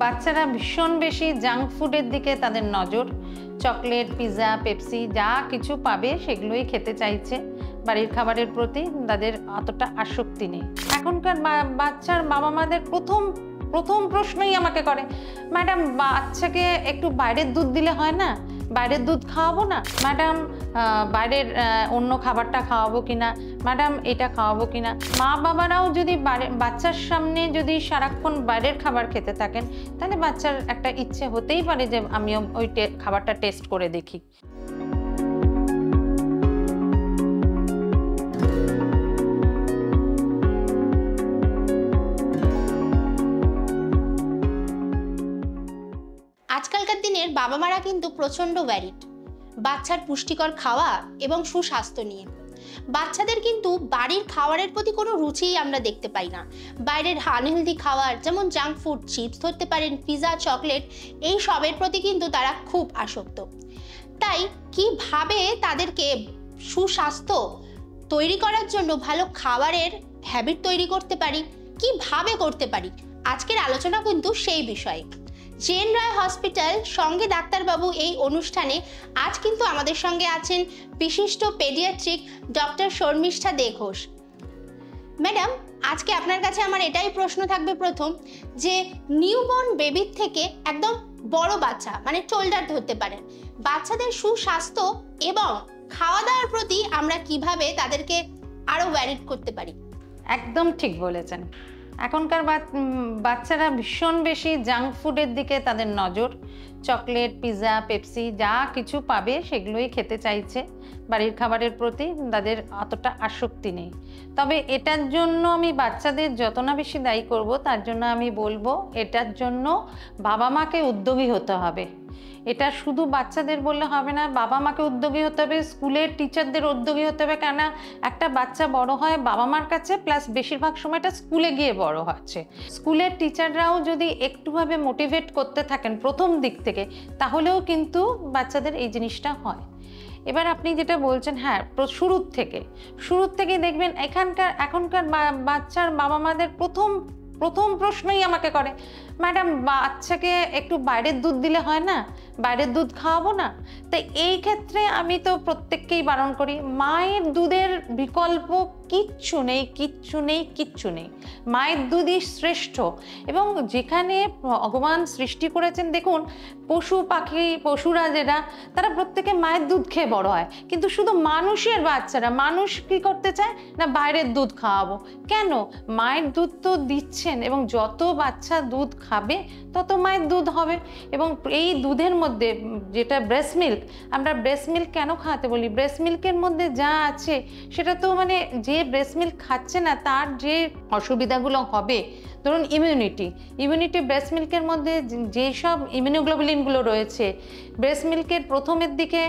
বাচ্চারা ভীষণ বেশি জাঙ্ক ফুডের দিকে তাদের নজর। চকলেট, পিৎজা, পেপসি যা কিছু পাবে সেগুলোই খেতে চাইছে। বাড়ির খাবারের প্রতি তাদের অতটা আসক্তি নেই। এখনকার বাচ্চার বাবা মাদের প্রথম প্রশ্নই আমাকে করে, ম্যাডাম বাচ্চাকে একটু বাইরের দুধ দিলে হয় না? বাইরের দুধ খাওয়াবো না ম্যাডাম? বাইরের অন্য খাবারটা খাওয়াবো কিনা ম্যাডাম? এটা খাওয়াবো কিনা? মা বাবারাও যদি বাচ্চার সামনে যদি সারাক্ষণ বাইরের খাবার খেতে থাকেন, তাহলে বাচ্চার একটা ইচ্ছে হতেই পারে যে আমিও ওই খাবারটা টেস্ট করে দেখি। আজকালকার দিনের বাবা মারা কিন্তু প্রচণ্ড ওয়ারিড বাচ্চার পুষ্টিকর খাওয়া এবং সুস্বাস্থ্য নিয়ে। বাচ্চাদের কিন্তু বাড়ির খাবারের প্রতি কোনো রুচিই আমরা দেখতে পাই না। বাইরের আনহেলদি খাবার যেমন জাঙ্ক ফুড, চিপস ধরতে পারেন, পিৎজা, চকলেট, এই সবের প্রতি কিন্তু তারা খুব আসক্ত। তাই কিভাবে তাদেরকে সুস্বাস্থ্য তৈরি করার জন্য ভালো খাবারের হ্যাবিট তৈরি করতে পারি, কিভাবে করতে পারি, আজকের আলোচনা কিন্তু সেই বিষয়ে। জেন রায় হসপিটাল সঙ্গে ডাক্তারবাবু এই অনুষ্ঠানে আজ কিন্তু আমাদের সঙ্গে আছেন বিশিষ্ট পেডিয়াট্রিক ডক্টর শর্মিষ্ঠা দে ঘোষ। ম্যাডাম, আজকে আপনার কাছে আমার এটাই প্রশ্ন থাকবে প্রথম, যে নিউবর্ন বেবির থেকে একদম বড় বাচ্চা মানে টোল্ডার ধরতে পারেন, বাচ্চাদের সুস্বাস্থ্য এবং খাওয়া দাওয়ার প্রতি আমরা কিভাবে তাদেরকে আরো ওয়ারিড করতে পারি? একদম ঠিক বলেছেন। এখনকার বাচ্চারা ভীষণ বেশি জাঙ্ক ফুডের দিকে তাদের নজর। চকলেট, পিৎজা, পেপসি যা কিছু পাবে সেগুলোই খেতে চাইছে। বাড়ির খাবারের প্রতি তাদের অতটা আসক্তি নেই। তবে এটার জন্য আমি বাচ্চাদের যত না বেশি দায়ী করব, তার জন্য আমি বলবো এটার জন্য বাবা মাকে উদ্যোগী হতে হবে। এটা শুধু বাচ্চাদের বললে হবে না, বাবা মাকে উদ্যোগী হতে হবে, স্কুলের টিচারদের উদ্যোগী হতে হবে। কেন একটা বাচ্চা বড় হয় বাবা মার কাছে, প্লাস বেশিরভাগ সময়টা স্কুলে গিয়ে বড় হচ্ছে। স্কুলের টিচাররাও যদি একটুভাবে মোটিভেট করতে থাকেন প্রথম দিক থেকে, তাহলেও কিন্তু বাচ্চাদের এই জিনিসটা হয়। এবার আপনি যেটা বলছেন, হ্যাঁ, শুরুর থেকে দেখবেন এখনকার বাচ্চার বাবা মাদের প্রথম প্রশ্নই আমাকে করে, ম্যাডাম বাচ্চাকে একটু বাইরের দুধ দিলে হয় না? বাইরের দুধ খাওয়াবো না? তাই এই ক্ষেত্রে আমি তো প্রত্যেককেই বারণ করি, মায়ের দুধের বিকল্প কিচ্ছু নেই। মায়ের দুধই শ্রেষ্ঠ। এবং যেখানে ভগবান সৃষ্টি করেছেন, দেখুন পশুরা যেটা, তারা প্রত্যেকে মায়ের দুধ খেয়ে বড় হয়, কিন্তু শুধু মানুষ কি করতে চায় না, বাইরের দুধ খাওয়াবো। কেন? মায়ের দুধ তো দিচ্ছেন, এবং যত বাচ্চা দুধ খাবে তত মায়ের দুধ হবে। এবং এই দুধের মধ্যে যেটা ব্রেস্ট মিল্ক, আমরা ব্রেস্ট মিল্ক কেন খাওয়াতে বলি? ব্রেস্ট মিল্কের মধ্যে যা আছে সেটা তো মানে যে ব্রেস্ট মিল্ক খাচ্ছে না তার যে অসুবিধাগুলো হবে, ধরুন ইমিউনিটি ব্রেস্ট মিল্কের মধ্যে যেসব ইমিউনোগ্লোবুলিনগুলো রয়েছে, ব্রেস্ট মিল্কের প্রথমের দিকে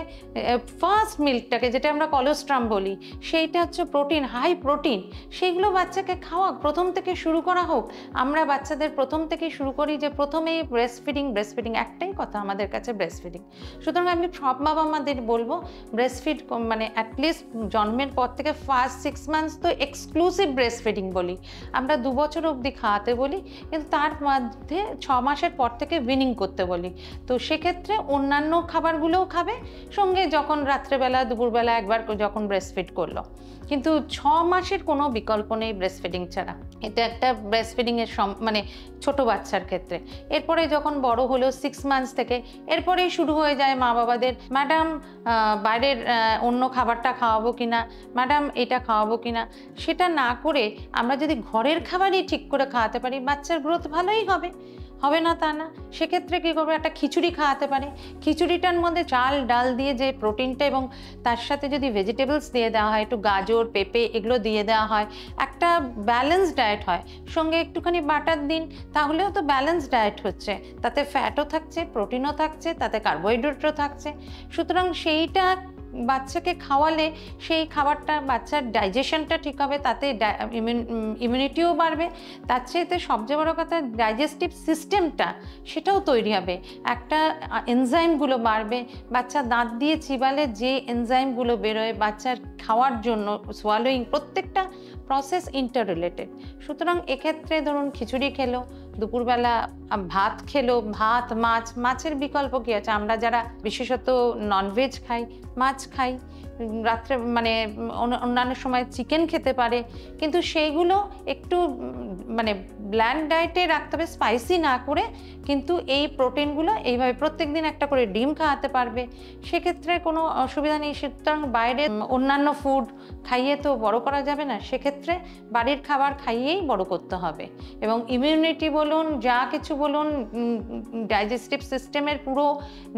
ফার্স্ট মিল্কটাকে যেটা আমরা কলোস্ট্রাম বলি, সেইটা হচ্ছে প্রোটিন, হাই প্রোটিন। সেইগুলো বাচ্চাকে খাওয়া প্রথম থেকে শুরু করা হোক। আমরা বাচ্চাদের প্রথম থেকে শুরু করি যে প্রথমেই ব্রেস্ট ফিডিং, একটাই কথা আমাদের কাছে ব্রেস্ট ফিডিং। সুতরাং আমি সব বাবা মাদের বলবো, ব্রেস্ট ফিড মানে অ্যাটলিস্ট জন্মের পর থেকে ফার্স্ট 6 মান্থস তো এক্সক্লুসিভ ব্রেস্ট ফিডিং বলি, আমরা 2 বছর অবধি খাওয়াতে বলি, কিন্তু তার মধ্যে 6 মাসের পর থেকে উইনিং করতে বলি। তো সেক্ষেত্রে অন্যান্য খাবারগুলোও খাবে, সঙ্গে যখন রাত্রেবেলা দুপুরবেলা একবার যখন ব্রেস্ট ফিড করলো। কিন্তু 6 মাসের কোনো বিকল্প নেই ব্রেস্ট ফিডিং ছাড়া। এটা একটা ব্রেস্ট ফিডিংয়ের মানে ছোট বাচ্চার ক্ষেত্রে। এরপরে যখন বড় হলো 6 মান্থস থেকে, এরপরেই শুরু হয়ে যায় মা বাবাদের, ম্যাডাম বাইরের অন্য খাবারটা খাওয়াবো কিনা, ম্যাডাম এটা খাওয়াবো কিনা। সেটা না করে আমরা যদি ঘরের খাবারই ঠিক করে খাওয়াতে পারি, বাচ্চার গ্রোথ ভালোই হবে না তা না। সেক্ষেত্রে কী করবে, একটা খিচুড়ি খাওয়াতে পারে। খিচুড়িটার মধ্যে চাল ডাল দিয়ে যে প্রোটিনটা, এবং তার সাথে যদি ভেজিটেবলস দিয়ে দেওয়া হয়, একটু গাজর, পেঁপে এগুলো দিয়ে দেওয়া হয়, একটা ব্যালেন্স ডায়েট হয়। সঙ্গে একটুখানি বাটার দিন, তাহলেও তো ব্যালেন্স ডায়েট হচ্ছে, তাতে ফ্যাটও থাকছে, প্রোটিনও থাকছে, তাতে কার্বোহাইড্রেটও থাকছে। সুতরাং সেইটা বাচ্চাকে খাওয়ালে সেই খাবারটা বাচ্চার ডাইজেশনটা ঠিক হবে, তাতে ইমিউনিটিও বাড়বে। তার চাইতে সবচেয়ে বড় কথা, ডাইজেস্টিভ সিস্টেমটা সেটাও তৈরি হবে, একটা এনজাইমগুলো বাড়বে। বাচ্চা দাঁত দিয়ে চিবালে যে এনজাইমগুলো বেরোয় বাচ্চার খাওয়ার জন্য, সোয়ালোয়িং, প্রত্যেকটা প্রসেস ইন্টার রিলেটেড। সুতরাং এক্ষেত্রে ধরুন খিচুড়ি খেলো, দুপুরবেলা ভাত খেলো, ভাত মাছের বিকল্প কি আছে? আমরা যারা বিশেষত ননভেজ খাই, মাছ খাই, রাত্রে মানে অন্যান্য সময় চিকেন খেতে পারে, কিন্তু সেইগুলো একটু মানে ব্ল্যান্ড ডায়েটে রাখতে হবে, স্পাইসি না করে। কিন্তু এই প্রোটিনগুলো এইভাবে প্রত্যেকদিন একটা করে ডিম খাওয়াতে পারবে, সেক্ষেত্রে কোনো অসুবিধা নেই। সুতরাং বাইরে অন্যান্য ফুড খাইয়ে তো বড় করা যাবে না, সেক্ষেত্রে বাড়ির খাবার খাইয়েই বড় করতে হবে। এবং ইমিউনিটি বলুন, যা কিছু বলুন, ডাইজেস্টিভ সিস্টেমের পুরো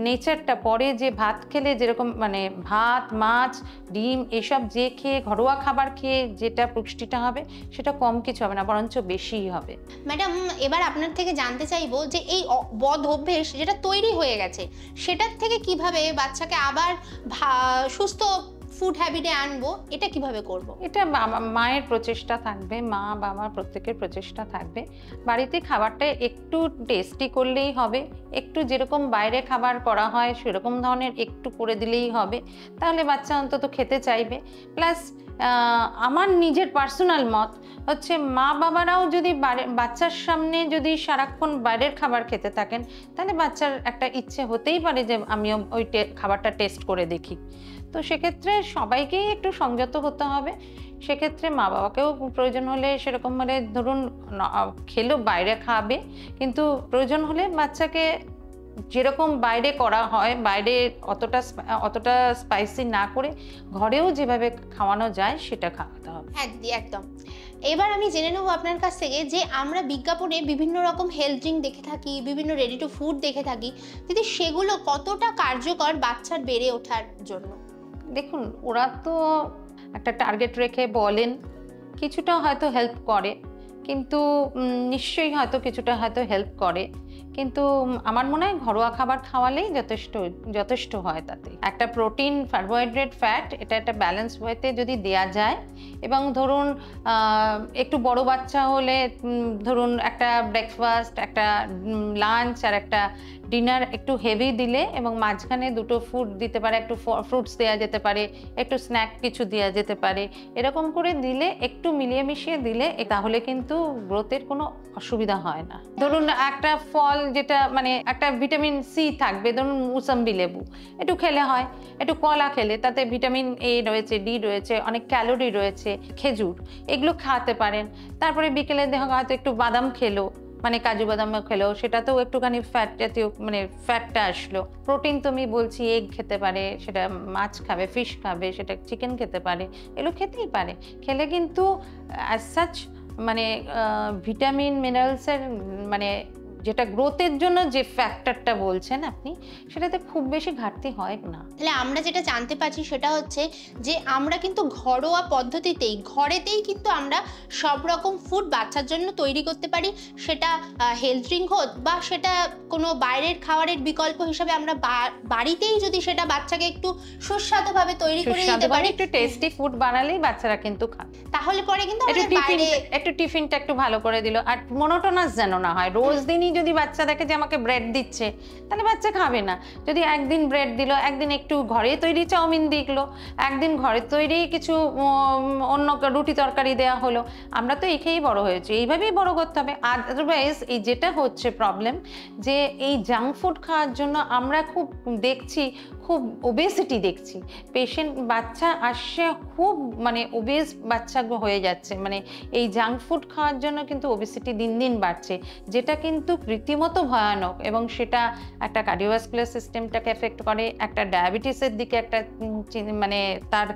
নেচারটা পরে যে ভাত খেলে যেরকম মানে ভাত, মাছ, ডিম এসব যে খেয়ে ঘরোয়া খাবার খেয়ে যেটা পুষ্টিটা হবে সেটা কম কিছু হবে না, বরঞ্চ বেশিই হবে। ম্যাডাম, এবার আপনার থেকে জানতে চাইবো যে এই বদ অভ্যেস যেটা তৈরি হয়ে গেছে সেটার থেকে কিভাবে বাচ্চাকে আবার সুস্থ ফুড হ্যাবিটে আনবো, এটা কিভাবে করব? এটা মায়ের প্রচেষ্টা থাকবে, মা বাবা প্রত্যেকের প্রচেষ্টা থাকবে। বাড়িতে খাবারটা একটু টেস্টি করলেই হবে, একটু যেরকম বাইরে খাবার করা হয় সেরকম ধরনের একটু করে দিলেই হবে, তাহলে বাচ্চা অন্তত খেতে চাইবে। প্লাস আমার নিজের পার্সোনাল মত হচ্ছে, মা বাবারাও যদি বাচ্চার সামনে যদি সারাক্ষণ বাইরের খাবার খেতে থাকেন, তাহলে বাচ্চার একটা ইচ্ছে হতেই পারে যে আমিও ওই খাবারটা টেস্ট করে দেখি। তো সেক্ষেত্রে সবাইকেই একটু সংযত হতে হবে। সেক্ষেত্রে মা বাবাকেও প্রয়োজন হলে সেরকম মানে ধরুন খেলেও বাইরে খাবে, কিন্তু প্রয়োজন হলে বাচ্চাকে যেরকম বাইরে করা হয় বাইরে অতটা স্পাইসি না করে ঘরেও যেভাবে খাওয়ানো যায় সেটা খাওয়াতে হবে। একদম। এবার আমি জেনে নেবো আপনার কাছ থেকে যে আমরা বিজ্ঞাপনে বিভিন্ন রকম হেলথ ড্রিঙ্ক দেখে থাকি, বিভিন্ন রেডি টু ফুড দেখে থাকি, যদি সেগুলো কতটা কার্যকর বাচ্চার বেড়ে ওঠার জন্য? দেখুন, ওরা তো একটা টার্গেট রেখে বলেন, কিছুটা হয়তো হেল্প করে, কিন্তু নিশ্চয়ই হয়তো কিছুটা হয়তো হেল্প করে, কিন্তু আমার মনে হয় ঘরোয়া খাবার খাওয়ালেই যথেষ্ট হয়। তাতে একটা প্রোটিন, কার্বোহাইড্রেট, ফ্যাট, এটা একটা ব্যালেন্স ওয়েতে যদি দেয়া যায়, এবং ধরুন একটু বড় বাচ্চা হলে ধরুন একটা ব্রেকফাস্ট, একটা লাঞ্চ আর একটা ডিনার একটু হেভি দিলে, এবং মাঝখানে দুটো ফুড দিতে পারে, একটু ফ্রুটস দেওয়া যেতে পারে, একটু স্ন্যাক কিছু দেওয়া যেতে পারে, এরকম করে দিলে, একটু মিলিয়ে মিশিয়ে দিলে, তাহলে কিন্তু গ্রোথের কোনো অসুবিধা হয় না। ধরুন একটা ফল যেটা মানে একটা ভিটামিন সি থাকবে, ধরুন মুসাম্বি লেবু একটু খেলে হয়, একটু কলা খেলে তাতে ভিটামিন এ রয়েছে, ডি রয়েছে, অনেক ক্যালোরি রয়েছে, খেজুর এগুলো খাওয়াতে পারেন। তারপরে বিকেলে দেখা হয়তো একটু বাদাম খেলো, মানে কাজু বাদাম খেলেও সেটাতেও একটুখানি ফ্যাট জাতীয় মানে ফ্যাটটা আসলো। প্রোটিন তো আমি বলছি এগ খেতে পারে, সেটা মাছ খাবে, ফিশ খাবে, সেটা চিকেন খেতে পারে, এগুলো খেতেই পারে। খেলে কিন্তু অ্যাজ সাচ মানে ভিটামিন মিনারেলসের মানে যেটা গ্রোথের জন্য যে ফ্যাক্টরটা বলছেন আপনি, সেটাতে খুব বেশি ঘাটতি হয় না। তাহলে আমরা যেটা জানতে পারছি সেটা হচ্ছে যে আমরা কিন্তু ঘরোয়া পদ্ধতিতেই ঘরেতেই কিন্তু আমরা সব রকম ফুড বাচ্চার জন্য তৈরি করতে পারি, সেটা হেলথ ড্রিঙ্ক হোক বা সেটা কোনো বাইরের খাবারের বিকল্প হিসাবে আমরা বাড়িতেই যদি সেটা বাচ্চাকে একটু সুস্বাদুভাবে তৈরি করে দিতে পারি, একটু টেস্টি ফুড বানালেই বাচ্চারা কিন্তু খায়। তাহলে পরে কিন্তু একটু টিফিনটা একটু ভালো করে দিল, আর মনোটোনাস যেন না হয়। রোজ দিনই যদি বাচ্চা দেখে যে আমাকে ব্রেড দিচ্ছে, তাহলে বাচ্চা খাবে না। যদি একদিন ব্রেড দিল, একদিন একটু ঘরে তৈরি চাউমিন দিলো, একদিন ঘরে তৈরি কিছু অন্য রুটি তরকারি দেওয়া হলো, আমরা তো এই খেয়েই বড় হয়েছি, এইভাবেই বড় করতে হবে। আদারওয়াইজ এই যেটা হচ্ছে প্রবলেম, যে এই জাঙ্ক ফুড খাওয়ার জন্য আমরা খুব ওবেসিটি দেখছি। পেশেন্ট বাচ্চা আসছে খুব মানে ওবেস বাচ্চা হয়ে যাচ্ছে, মানে এই জাঙ্ক ফুড খাওয়ার জন্য কিন্তু ওবেসিটি দিন দিন বাড়ছে, যেটা কিন্তু রীতিমতো ভয়ানক, এবং সেটা একটা কার্ডিওভাস্কুলার সিস্টেমটাকে এফেক্ট করে, একটা ডায়াবেটিসের দিকে একটা মানে তার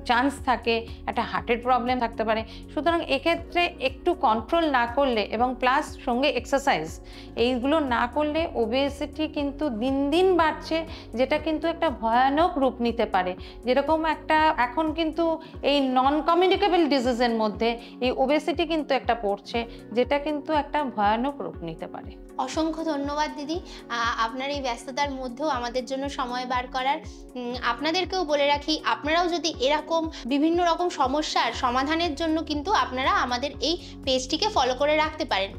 চান্স থাকে, একটা হার্টের প্রবলেম থাকতে পারে। সুতরাং এক্ষেত্রে একটু কন্ট্রোল না করলে, এবং প্লাস সঙ্গে এক্সারসাইজ, এইগুলো না করলে ওবেসিটি কিন্তু দিন দিন বাড়ছে, যেটা কিন্তু একটা ভয়ানক রূপ নিতে পারে। যেরকম একটা এখন কিন্তু এই নন কমিউনিকেবল ডিজিজের মধ্যে এই ওবেসিটি কিন্তু একটা পড়ছে, যেটা কিন্তু একটা ভয়ানক রূপ নিতে পারে। অসংখ্য ধন্যবাদ দিদি, আপনার এই ব্যস্ততার মধ্যেও আমাদের জন্য সময় বার করার। আপনাদেরকেও বলে রাখি, আপনারাও যদি এরকম বিভিন্ন রকম সমস্যার সমাধানের জন্য কিন্তু আপনারা আমাদের এই পেজটিকে ফলো করে রাখতে পারেন।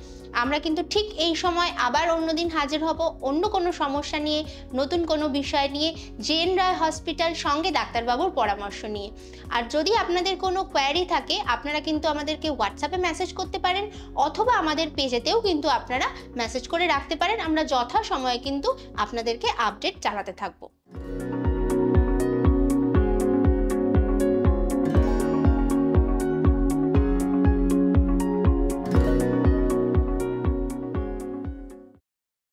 আমরা কিন্তু ঠিক এই সময় আবার অন্যদিন হাজির হব অন্য কোনো সমস্যা নিয়ে, নতুন কোনো বিষয় নিয়ে, জেএন রায় হসপিটাল সঙ্গে ডাক্তারবাবুর পরামর্শ নিয়ে। আর যদি আপনাদের কোনো কোয়ারি থাকে আপনারা কিন্তু আমাদেরকে হোয়াটসঅ্যাপে মেসেজ করতে পারেন, অথবা আমাদের পেজেতেও কিন্তু আপনারা মেসেজ করে রাখতে পারেন। আমরা যথাসময়ে কিন্তু আপনাদেরকে আপডেট জানাতে থাকবো।